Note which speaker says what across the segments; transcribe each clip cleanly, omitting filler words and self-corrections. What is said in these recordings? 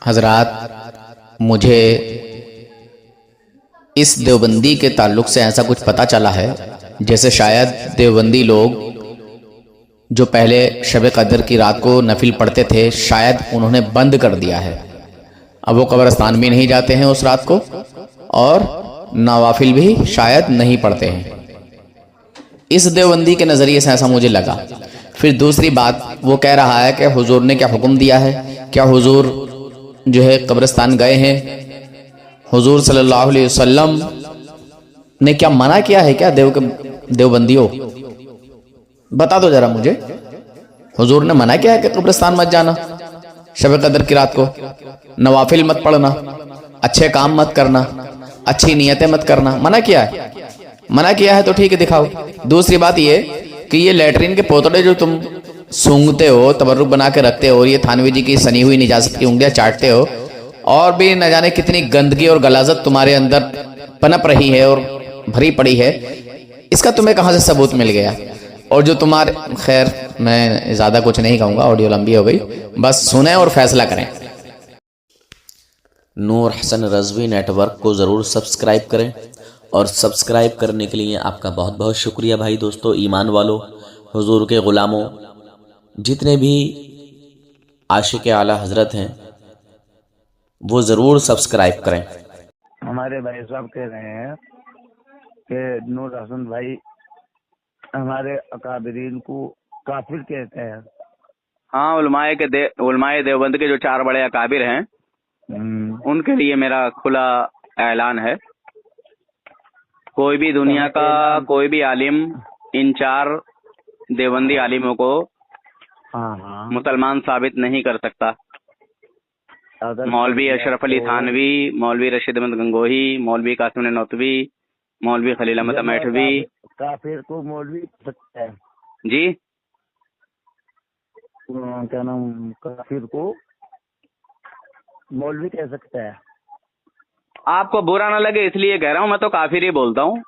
Speaker 1: हजरात, मुझे इस देवबंदी के ताल्लुक से ऐसा कुछ पता चला है, जैसे शायद देवबंदी लोग जो पहले शब कदर की रात को नफिल पढ़ते थे, शायद उन्होंने बंद कर दिया है। अब वो कब्रस्तान भी नहीं जाते हैं उस रात को और नवाफिल भी शायद नहीं पढ़ते हैं। इस देवबंदी के नज़रिए से ऐसा मुझे लगा। फिर दूसरी बात, वो कह रहा है कि हुजूर ने क्या हुक्म दिया है, क्या हुजूर जो है कब्रिस्तान गए हैं, हुजूर सल्लल्लाहु अलैहि वसल्लम ने क्या मना किया है क्या देवबंदियों? बता दो जरा मुझे, हुजूर ने मना किया है कि कब्रिस्तान मत जाना शब कदर की रात को, नवाफिल मत पढ़ना, अच्छे काम मत करना, अच्छी नीयतें मत करना, मना किया है? मना किया है तो ठीक है, दिखाओ। दूसरी बात ये कि ये लेटरिन के पोतड़े जो तुम सूंघते हो, तबर्रुक बना के रखते हो, ये थानवी जी की सनी हुई निजाजत की उंगलियां चाटते हो, और भी न जाने कितनी गंदगी और गलाजत तुम्हारे अंदर पनप रही है और भरी पड़ी है, इसका तुम्हें कहां से सबूत मिल गया? और जो तुम्हारे, खैर मैं ज्यादा कुछ नहीं कहूंगा, ऑडियो लंबी हो गई, बस सुने और फैसला करें।
Speaker 2: नूर हसन रज़वी नेटवर्क को ज़रूर सब्सक्राइब करें, और सब्सक्राइब करने के लिए आपका बहुत बहुत शुक्रिया भाई दोस्तों, ईमान वालों, हुजूर के ग़ुलामों, जितने भी आशिक आला हज़रत हैं वो ज़रूर सब्सक्राइब करें।
Speaker 3: हमारे भाई साहब कह रहे हैं कि नूर हसन भाई हमारे अकाबरीन को काफिर कहते हैं।
Speaker 4: हाँ, उलमाए देवबंद के जो 4 बड़े अकाबिर हैं, उनके लिए मेरा खुला ऐलान है, कोई भी दुनिया का कोई भी आलिम इन 4 देवबंदी आलिमों को मुसलमान साबित नहीं कर सकता। मौलवी अशरफ अली थानवी, मौलवी रशीद अहमद गंगोही, मौलवी कासिम नौतवी, मौलवी खलील अहमद मैठवी।
Speaker 3: काफिर को मौलवी कह सकता है
Speaker 4: जी,
Speaker 3: क्या नाम, काफिर को मौलवी कह सकता है।
Speaker 4: आपको बुरा ना लगे इसलिए कह रहा हूँ, मैं तो काफिर ही बोलता हूँ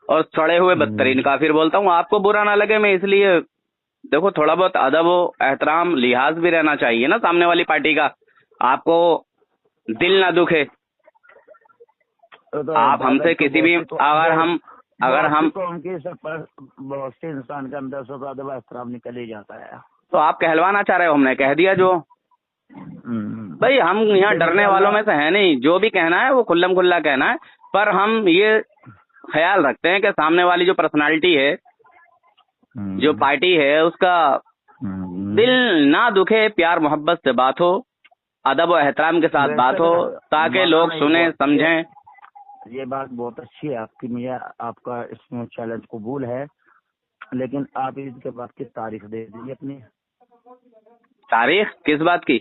Speaker 4: और सड़े हुए बदतरीन काफिर बोलता हूँ। आपको बुरा ना लगे मैं इसलिए, देखो थोड़ा बहुत अदब व एहतराम लिहाज भी रहना चाहिए ना सामने वाली पार्टी का, आपको दिल ना दुखे।
Speaker 3: तो
Speaker 4: आप हमसे किसी भी अगर हम
Speaker 3: उनके सब पर बहुत से इंसान के अंदर से अदब एहतराम निकल ही जाता है।
Speaker 4: तो आप कहलवाना चाह रहे हो, हमने कह दिया जो। भाई हम यहाँ डरने वालों में से है नहीं, जो भी कहना है वो खुल्लम खुल्ला कहना है, पर हम ये ख्याल रखते हैं कि सामने वाली जो पर्सनालिटी है, जो पार्टी है, उसका दिल ना दुखे, प्यार मोहब्बत से बात हो, अदब और एहतराम के साथ बात हो, ताकि लोग सुने समझें।
Speaker 3: ये बात बहुत अच्छी है आपकी, मुझे आपका इसमें चैलेंज कबूल है, लेकिन आप इसके बाद की तारीख दे दीजिए अपनी।
Speaker 4: तारीख किस बात की?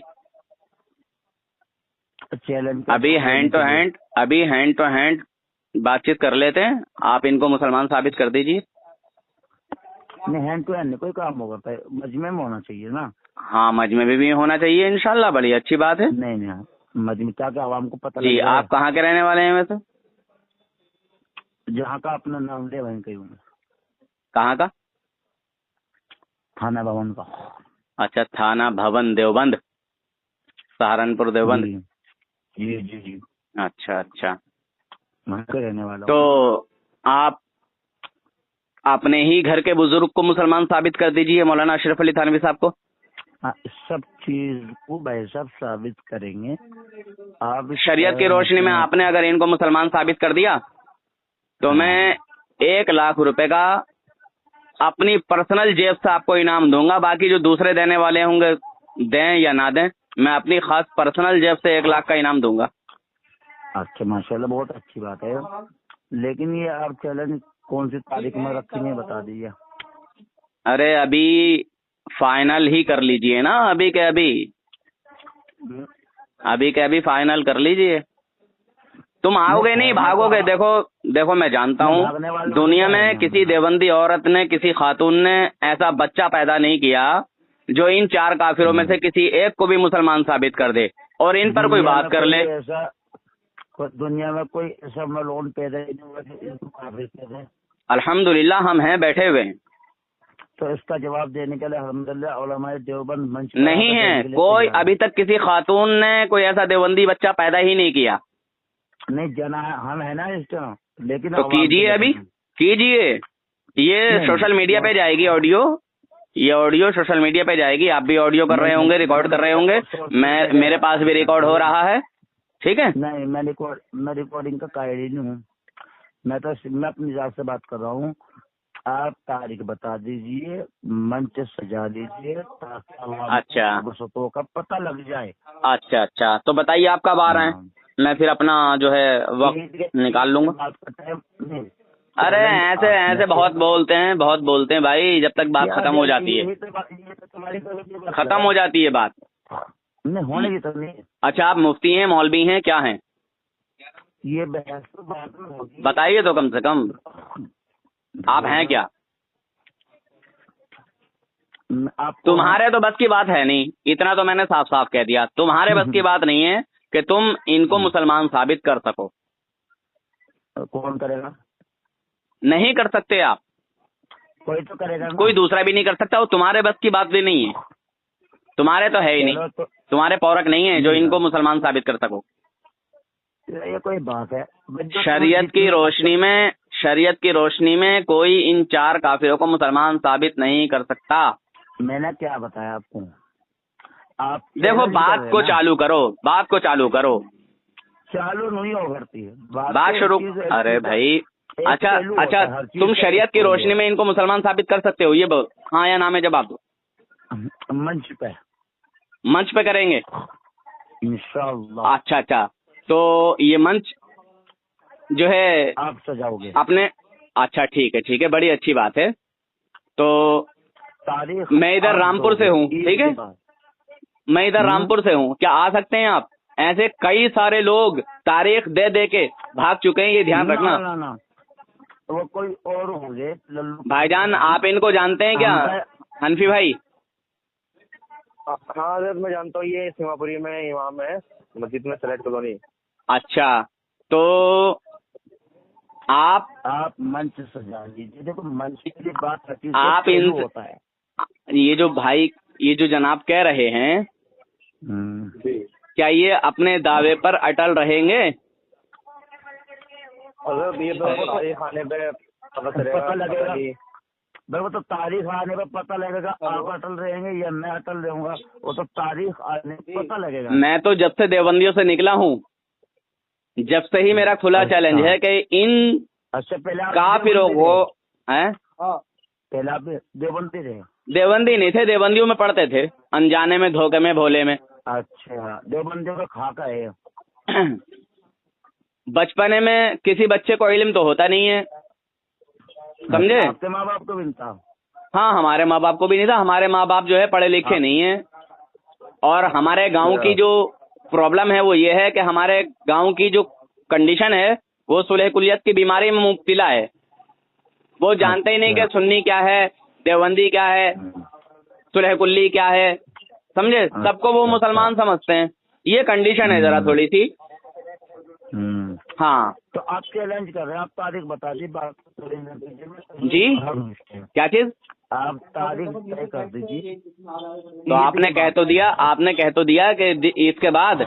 Speaker 3: चैलेंज
Speaker 4: अभी हैंड टू हैंड बातचीत कर लेते हैं, आप इनको मुसलमान साबित कर दीजिए।
Speaker 3: नहीं, हैंड टू हैंड कोई काम होगा, मजमे में होना चाहिए ना।
Speaker 4: हाँ, मजमे में भी होना चाहिए इंशाल्लाह, बड़ी अच्छी बात है।
Speaker 3: नहीं, मजमे क्या आवाम को पता
Speaker 4: जी, आप कहाँ के रहने वाले हैं वैसे?
Speaker 3: जहाँ का अपना नाम ले वहीं कहीं।
Speaker 4: कहाँ का?
Speaker 3: थाना भवन का।
Speaker 4: अच्छा, थाना भवन देवबंद, सहारनपुर देवबंद।
Speaker 3: जी।
Speaker 4: अच्छा,
Speaker 3: वहाँ के रहने वाला।
Speaker 4: तो आप अपने ही घर के बुजुर्ग को मुसलमान साबित कर दीजिए, मौलाना अशरफ अली थानवी साहब को।
Speaker 3: हाँ, सब चीज को भाई साहब साबित करेंगे। आप
Speaker 4: शरीयत की रोशनी में आपने अगर इनको मुसलमान साबित कर दिया तो मैं 1 लाख रुपए का अपनी पर्सनल जेब से आपको इनाम दूंगा। बाकी जो दूसरे देने वाले होंगे, दें या ना दें, मैं अपनी खास पर्सनल जेब से 1 लाख का इनाम दूंगा।
Speaker 3: अच्छा, माशाल्लाह, बहुत अच्छी बात है। लेकिन ये आप चैलेंज कौन सी तारीख में रखेंगे बता दीजिए।
Speaker 4: अरे अभी फाइनल ही कर लीजिए ना, अभी के अभी फाइनल कर लीजिए। तुम आओगे नहीं, भागोगे। देखो मैं जानता हूँ दुनिया में किसी देवबंदी औरत ने, किसी खातून ने ऐसा बच्चा पैदा नहीं किया जो इन 4 काफिरों में से किसी एक को भी मुसलमान साबित कर दे और इन पर कोई बात कर ले।
Speaker 3: दुनिया में कोई ऐसा मलून पैदा नहीं हुआ कि इनको काफिर कह दे।
Speaker 4: अल्हम्दुलिल्लाह हम हैं, बैठे हुए हैं।
Speaker 3: तो इसका जवाब देने के लिए अल्हम्दुलिल्लाह उलमाए देवबंद मंच पर
Speaker 4: नहीं
Speaker 3: आकर
Speaker 4: है
Speaker 3: देने के लिए
Speaker 4: कोई,
Speaker 3: तैयार
Speaker 4: अभी तक किसी खातून ने कोई ऐसा देवबंदी बच्चा पैदा ही नहीं किया।
Speaker 3: है। नहीं जना हम है ना इस टाइम, लेकिन
Speaker 4: तो
Speaker 3: आवाम के
Speaker 4: कीजिए,
Speaker 3: लिए
Speaker 4: अभी
Speaker 3: नहीं है।
Speaker 4: कीजिए। ये
Speaker 3: नहीं,
Speaker 4: सोशल मीडिया पे जाएगी ऑडियो, ये ऑडियो सोशल मीडिया पे जाएगी। आप भी ऑडियो कर रहे होंगे, रिकॉर्ड कर रहे होंगे, मेरे पास भी रिकॉर्ड हो रहा है, ठीक है।
Speaker 3: नहीं मैं रिकॉर्डिंग का कायद ही नहीं हूँ। मैं अपनी जात से बात कर रहा हूँ। आप तारीख बता दीजिए, मंच सजा दीजिए ताकि आवाम
Speaker 4: अच्छा।
Speaker 3: को फुर्सतों का पता लग जाए।
Speaker 4: अच्छा अच्छा, तो बताइए आप कब आ रहे हैं, मैं फिर अपना जो है वक्त निकाल लूंगा।
Speaker 3: बात का टाइम नहीं।
Speaker 4: अरे ऐसे बहुत बोलते हैं भाई, जब तक बात खत्म हो जाती है, खत्म हो जाती है बात।
Speaker 3: नहीं होने की तो नहीं।
Speaker 4: अच्छा, आप मुफ्ती हैं, मौलवी हैं, क्या हैं?
Speaker 3: ये बहस तो बाद में होगी।
Speaker 4: बताइए तो कम से कम आप हैं क्या?
Speaker 3: आपको
Speaker 4: तुम्हारे तो बस की बात है नहीं, इतना तो मैंने साफ साफ कह दिया। तुम्हारे बस की बात नहीं है कि तुम इनको मुसलमान साबित कर सको।
Speaker 3: कौन करेगा?
Speaker 4: नहीं कर सकते आप,
Speaker 3: कोई तो करेगा ना।
Speaker 4: कोई दूसरा भी नहीं कर सकता, और तुम्हारे बस की बात भी नहीं है। तुम्हारे तो है ही नहीं,
Speaker 3: तो
Speaker 4: तुम्हारे पौरख नहीं है जो इनको मुसलमान साबित कर सको।
Speaker 3: ये कोई बात है?
Speaker 4: शरीयत की रोशनी में कोई इन 4 काफिरों को मुसलमान साबित नहीं कर सकता।
Speaker 3: मैंने क्या बताया आपको? आप
Speaker 4: देखो, बात को चालू करो।
Speaker 3: चालू नहीं हो करती है
Speaker 4: बात शुरू। अरे भाई, अच्छा, तुम शरीयत की रोशनी में इनको मुसलमान साबित कर सकते हो? ये हाँ या ना में जवाब दो। मंच पे करेंगे
Speaker 3: इंशाअल्लाह।
Speaker 4: अच्छा, तो ये मंच जो है
Speaker 3: आप सजाओगे
Speaker 4: अपने? अच्छा, ठीक है, बड़ी अच्छी बात है। तो
Speaker 3: तारीख
Speaker 4: मैं इधर रामपुर से हूँ, ठीक है, मैं इधर रामपुर से हूँ, क्या आ सकते हैं आप? ऐसे कई सारे लोग तारीख दे दे के भाग चुके हैं, ये ध्यान रखना।
Speaker 3: ना वो कोई और होंगे लल्लू
Speaker 4: भाईजान, आप इनको जानते हैं क्या, हनफी भाई?
Speaker 5: हाँ सर, मैं जानता हूँ, ये सीमापुरी में इमाम है मस्जिद में, सलेट कॉलोनी।
Speaker 4: अच्छा, तो आप
Speaker 3: मंच सजा लीजिए। देखो, मंच की बात
Speaker 4: आप
Speaker 3: होता है।
Speaker 4: ये जो जनाब कह रहे हैं, क्या ये अपने दावे पर अटल रहेंगे?
Speaker 5: अगर ये तारीख आने पे पता
Speaker 3: लगेगा भाई, वो तो तारीख आने पे पता लगेगा। आप अटल रहेंगे या मैं अटल रहूंगा, वो तो तारीख आने पे पता लगेगा।
Speaker 4: मैं तो जब से देवबंदियों से निकला हूँ, जब से ही मेरा खुला चैलेंज है कि इन
Speaker 3: पहले
Speaker 4: काफिरों को हैं।
Speaker 3: पहले आप देवबंदी रहे?
Speaker 4: देवबंदी नहीं थे, देवबंदियों में पढ़ते थे, अनजाने में, धोखे में, भोले में।
Speaker 3: अच्छा, देवबंदियों का खाका है।
Speaker 4: बचपने में किसी बच्चे को इल्म तो होता नहीं है, समझे?
Speaker 3: आपके माँ बाप को भी नहीं था?
Speaker 4: हाँ, हमारे माँ बाप को भी नहीं था। हमारे माँ बाप जो है पढ़े लिखे नहीं है, और हमारे गांव की जो प्रॉब्लम है वो ये है कि हमारे गांव की जो कंडीशन है वो सुलह कुलियत की बीमारी में मुब्तला है। वो जानते ही नहीं कि सुन्नी क्या है, देवबंदी क्या है, सुलह कुल्ली क्या है, समझे? सबको वो मुसलमान समझते हैं। ये कंडीशन है जरा थोड़ी सी। हाँ,
Speaker 3: तो आप चैलेंज कर रहे हैं, आप तारीख बता दी। बात
Speaker 4: जी, क्या चीज?
Speaker 3: आप तारीख तय कर दीजिए।
Speaker 4: तो आपने कह तो दिया कि ईद के बाद।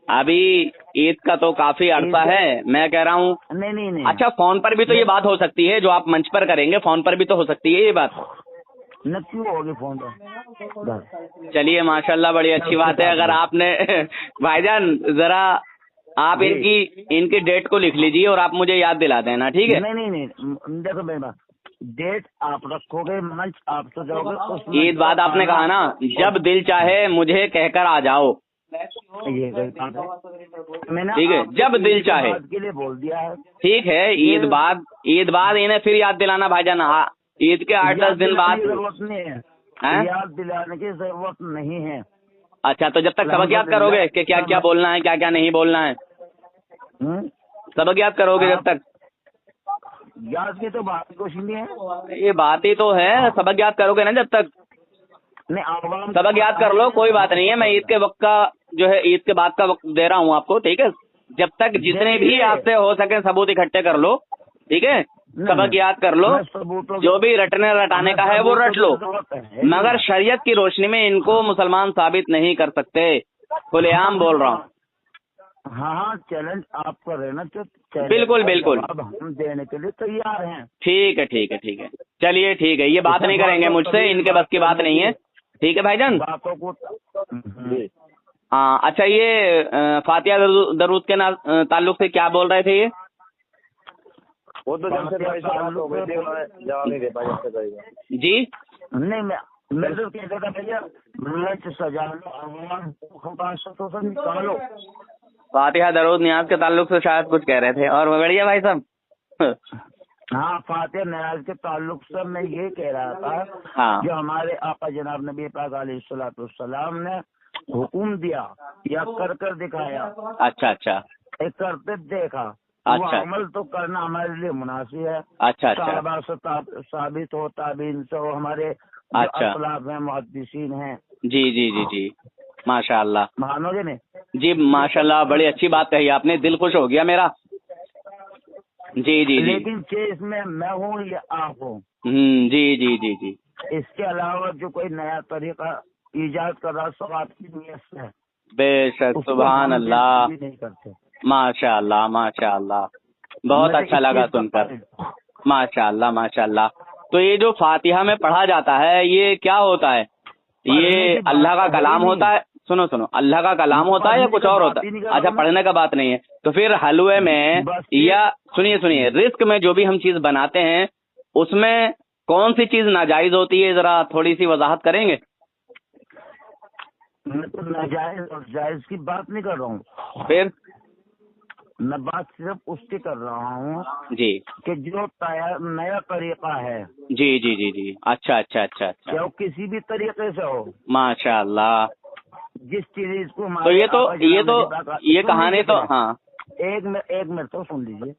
Speaker 4: अभी ईद का तो काफी अरसा है, मैं कह रहा हूँ।
Speaker 3: नहीं।
Speaker 4: अच्छा, फोन पर भी तो ये बात हो सकती है, जो आप मंच पर करेंगे, फोन पर भी तो हो सकती है ये बात।
Speaker 3: न क्यों होगी फोन पर?
Speaker 4: चलिए, माशाल्लाह, बड़ी अच्छी बात है। अगर आपने भाईजान, जरा आप इनकी डेट को लिख लीजिए और आप मुझे याद दिला देना, ठीक है?
Speaker 3: नहीं, देखो मेरी बात, डेट आप रखोगे, मंच आप तो जाओगे।
Speaker 4: ईद बाद आपने कहा ना, जब दिल चाहे मुझे कहकर आ जाओ।
Speaker 3: ये मैंने
Speaker 4: ठीक है, जब दिल चाहे
Speaker 3: के लिए बोल दिया है।
Speaker 4: ठीक है, ईद बाद इन्हें फिर याद दिलाना भाईजान। ईद के 8-10 दिन बाद
Speaker 3: जरूरत नहीं है, याद दिलाने की जरूरत नहीं है।
Speaker 4: अच्छा, तो जब तक सबक याद करोगे कि क्या क्या बोलना है, क्या क्या नहीं बोलना है, सबक याद करोगे जब तक।
Speaker 3: याद की तो बात कुछ नहीं है,
Speaker 4: ये बात ही तो है, सबक याद करोगे ना जब तक।
Speaker 3: नहीं,
Speaker 4: सबक याद कर लो, कोई बात नहीं है। मैं ईद के वक्त का जो है, ईद के बाद का वक्त दे रहा हूँ आपको, ठीक है? जब तक जितने भी आपसे हो सके सबूत इकट्ठे कर लो, ठीक है? सबक याद कर लो, जो भी रटने रटाने का है वो रट लो, मगर शरीयत की रोशनी में इनको मुसलमान साबित नहीं कर सकते। खुलेआम बोल रहा हूँ।
Speaker 3: हाँ, चैलेंज आप कर रहे हैं ना, तो चैलेंज
Speaker 4: बिल्कुल बिल्कुल,
Speaker 3: अब हम देने के लिए तैयार हैं।
Speaker 4: ठीक है ठीक है ठीक है, चलिए ठीक है, ये बात नहीं करेंगे मुझसे, इनके बस की बात नहीं है। ठीक है भाईजान।
Speaker 3: बातों को
Speaker 4: हाँ अच्छा, ये फातिहा दरूद के ताल्लुक से क्या बोल रहे थे ये?
Speaker 5: वो तो जब से भाई से बात हो गई थी, उन्होंने जवाब नहीं दे पाया जब से करेगा।
Speaker 4: जी
Speaker 3: नहीं, मैं तो कहता था भैया मंच सजा लो, अवाम को सब निकालो।
Speaker 4: फातिहा दरूद नियाज के ताल्लुक से शायद कुछ कह रहे थे, और बढ़िया भाई साहब।
Speaker 3: हाँ, फातिहा नियाज के ताल्लुक से मैं ये कह रहा था,
Speaker 4: हाँ।
Speaker 3: जो हमारे आपा जनाब नबी पाक अलैहिस्सलाम ने हुक्म दिया या कर दिखाया,
Speaker 4: अच्छा अच्छा
Speaker 3: एक करते देखा,
Speaker 4: अच्छा।
Speaker 3: वो अमल तो करना हमारे लिए मुनासिब है।
Speaker 4: अच्छा अच्छा
Speaker 3: साहबा से साबित हो, ताबीन से हो, हमारे जो
Speaker 4: अच्छा।
Speaker 3: असलाफ हैं, मुहद्दिसीन हैं।
Speaker 4: जी जी जी जी, माशाअल्लाह।
Speaker 3: मानोगे नहीं?
Speaker 4: जी माशाल्लाह, बड़ी अच्छी बात कही आपने, दिल खुश हो गया मेरा। जी जी जी।
Speaker 3: लेकिन केस में मैं हूँ या आप हो,
Speaker 4: जी जी जी जी।
Speaker 3: इसके अलावा जो कोई नया तरीका इजाद कर रहा सब आपकी नियत से है।
Speaker 4: बेशक,
Speaker 3: उसको
Speaker 4: सुभान
Speaker 3: हम
Speaker 4: अल्लाह,
Speaker 3: भी नहीं करते।
Speaker 4: माशाअल्लाह माशाअल्लाह, बहुत
Speaker 3: मुझे
Speaker 4: अच्छा
Speaker 3: इस
Speaker 4: लगा
Speaker 3: चीज का
Speaker 4: सुनकर, माशाअल्लाह माशाअल्लाह। तो ये जो फातिहा में पढ़ा जाता है ये क्या होता है? ये अल्लाह का कलाम होता है? सुनो सुनो, अल्लाह का कलाम होता है या कुछ और होता है? अच्छा, पढ़ने का बात नहीं है। तो फिर हलवे में या सुनिए सुनिए, रिस्क में जो भी हम चीज बनाते हैं उसमें कौन सी चीज नाजायज होती है, जरा थोड़ी सी वजाहत करेंगे?
Speaker 3: मैं तो नाजायज और जायज की बात नहीं कर रहा हूँ,
Speaker 4: फिर
Speaker 3: मैं बात सिर्फ उसकी कर रहा हूँ
Speaker 4: जी
Speaker 3: कि जो नया तरीका है,
Speaker 4: जी जी जी जी, अच्छा अच्छा अच्छा अच्छा,
Speaker 3: या वो किसी भी तरीके से हो,
Speaker 4: माशाअल्लाह।
Speaker 3: जिस चीज को
Speaker 4: तो ये कहानी तो हाँ,
Speaker 3: एक मिनट तो सुन लीजिए।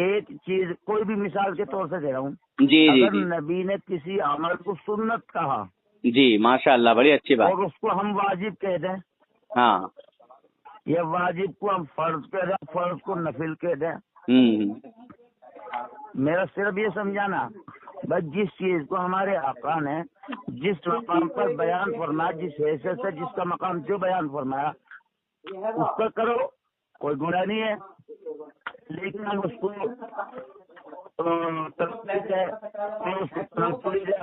Speaker 3: एक चीज कोई भी मिसाल के तौर से दे रहा हूँ,
Speaker 4: जी जी
Speaker 3: अगर
Speaker 4: जी
Speaker 3: नबी ने किसी अमल को सुन्नत कहा
Speaker 4: जी, माशाअल्लाह, बड़ी अच्छी बात।
Speaker 3: और उसको हम वाजिब कह दें,
Speaker 4: हाँ,
Speaker 3: या वाजिब को हम फर्ज कह दें, फर्ज को नफिल कह दें, मेरा सिर्फ ये समझाना, बस जिस चीज को हमारे आका ने जिस मकाम पर बयान फरमाया, जिस हैसियत से जिसका मकाम जो बयान फरमाया उसका करो, कोई गुनाह नहीं है। लेकिन हम उसको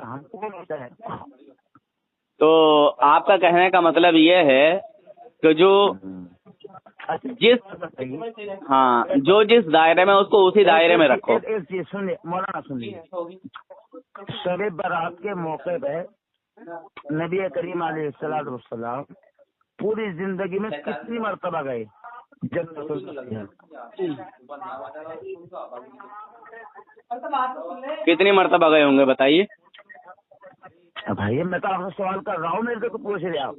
Speaker 3: हमको होता है।
Speaker 4: तो आपका कहने का मतलब ये है कि जो जो जिस दायरे में उसको उसी दायरे में रखो।
Speaker 3: एक चीज सुनिए मौलाना, सुनिए, शब बारात के मौके पे नबी करीम अलैहिस्सलाम पूरी जिंदगी में कितनी मर्तबा गए?
Speaker 4: कितनी मर्तबा गए होंगे बताइए?
Speaker 3: भाई मैं तो आपसे सवाल कर रहा हूँ, मेरे को पूछ रहे आप।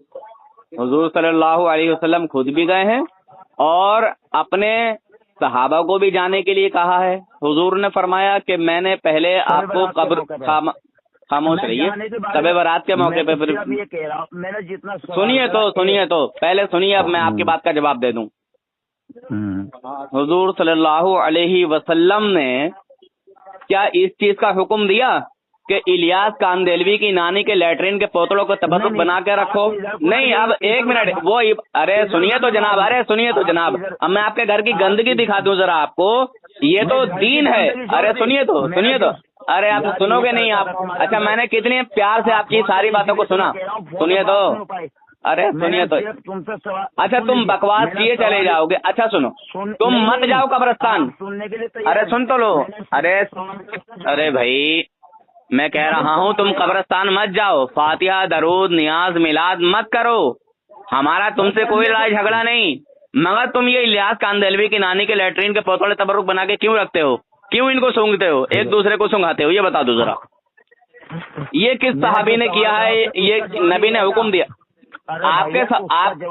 Speaker 4: हुजूर सल्लल्लाहु अलैहि वसल्लम खुद भी गए हैं और अपने सहाबा को भी जाने के लिए कहा है। हुजूर ने फरमाया कि मैंने पहले आपको कब्र खामोश रहिए, शब बारात के मौके पे। फिर
Speaker 3: ये कह रहा हूँ, मैंने जितना
Speaker 4: सुनिए तो पहले सुनिए, अब मैं आपकी बात का जवाब दे दूं। हुजूर सल्लल्लाहु अलैहि वसल्लम ने क्या इस चीज का हुक्म दिया कि इलियास कांदेलवी की नानी के लैट्रिन के पोतड़ों को तबर्रुक बना के रखो? नहीं, अब एक मिनट, वो अरे सुनिए तो जनाब, अब मैं आपके घर की गंदगी दिखा दूं जरा आपको, ये तो दीन है। अरे सुनिए तो अरे आप सुनोगे नहीं आप? अच्छा, मैंने कितने प्यार से आपकी सारी बातों को सुना, सुनिए तो, अरे सुनिए तो। अच्छा, तुम बकवास किए चले जाओगे। अच्छा सुनो, तुम मत जाओ कब्रिस्तान, अरे सुन तो लो, अरे भाई मैं कह रहा हूँ तुम कब्रिस्तान मत जाओ, फातिहा दरूद नियाज मिलाद मत करो, हमारा तुमसे कोई लड़ाई झगड़ा नहीं, मगर तुम ये इलियास कांदेलवी की नानी के लैट्रिन के पोतड़े तबरुक बना के क्यों रखते हो? क्यों इनको सूंघते हो, एक दूसरे को सूंघाते हो? ये बता दो जरा, ये किस सहाबी ने किया है? ये नबी ने हुक्म दिया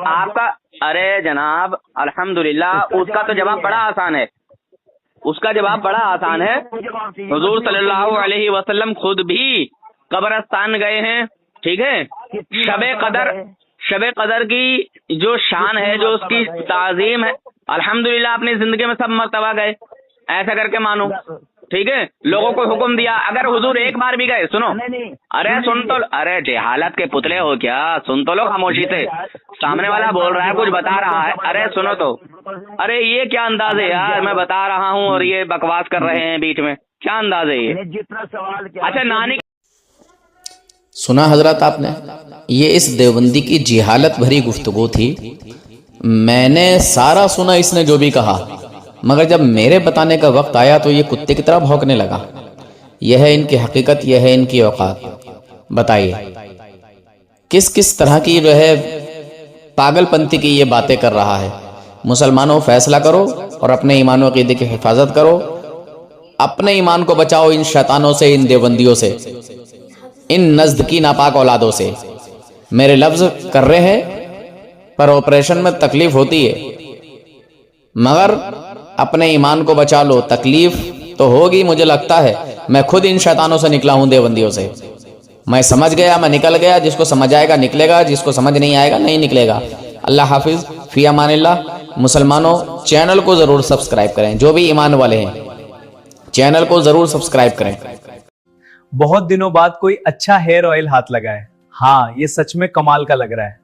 Speaker 4: आपका? अरे जनाब अल्हम्दुलिल्लाह, उसका तो जवाब बड़ा आसान है, उसका जवाब बड़ा आसान है। हुजूर सल्लल्लाहु अलैहि वसल्लम खुद भी कब्रिस्तान गए हैं, ठीक है। शबे कदर की जो शान है, जो उसकी ताजीम है, अल्हम्दुलिल्लाह अपनी जिंदगी में सब मर्तबा गए, ऐसा करके मानो। ठीक है, लोगों को हुक्म दिया, अगर हुजूर एक बार भी गए, सुनो,
Speaker 3: नहीं
Speaker 4: अरे सुन तो, अरे जहालत के पुतले हो क्या, सुन तो लो खामोशी से, सामने वाला बोल रहा है, कुछ बता रहा है, अरे सुनो तो, अरे ये क्या अंदाज है यार, मैं बता रहा हूँ और ये बकवास कर रहे हैं बीच में, क्या अंदाज है ये।
Speaker 3: जितना सवाल किया,
Speaker 4: अच्छा नानी,
Speaker 1: सुना हजरत आपने, ये इस देवबंदी की जिहालत भरी गुफ्तगू थी। मैंने सारा सुना इसने जो भी कहा, मगर जब मेरे बताने का वक्त आया तो ये कुत्ते की तरह भौंकने लगा। यह है इनकी हकीकत, यह है इनकी औकात। बताइए किस किस तरह की जो है पागलपंती की ये बातें कर रहा है। मुसलमानों, फैसला करो और अपने ईमान व अक़ीदे की हिफाजत करो, अपने ईमान को बचाओ इन शैतानों से, इन देवबंदियों से, इन नज़्द की नापाक औलादों से। मेरे लफ्ज कर रहे हैं पर ऑपरेशन में तकलीफ होती है, मगर अपने ईमान को बचा लो। तकलीफ तो होगी, मुझे लगता है, मैं खुद इन शैतानों से निकला हूं, देवबंदियों से। मैं समझ गया, मैं निकल गया, जिसको समझ आएगा निकलेगा, जिसको समझ नहीं आएगा नहीं निकलेगा। अल्लाह हाफिज, फी अमानिल्लाह। मुसलमानों, चैनल को जरूर सब्सक्राइब करें, जो भी ईमान वाले हैं चैनल को जरूर सब्सक्राइब करें।
Speaker 6: बहुत दिनों बाद कोई अच्छा हेयर ऑयल हाथ लगा है। हाँ, ये सच में कमाल का लग रहा है।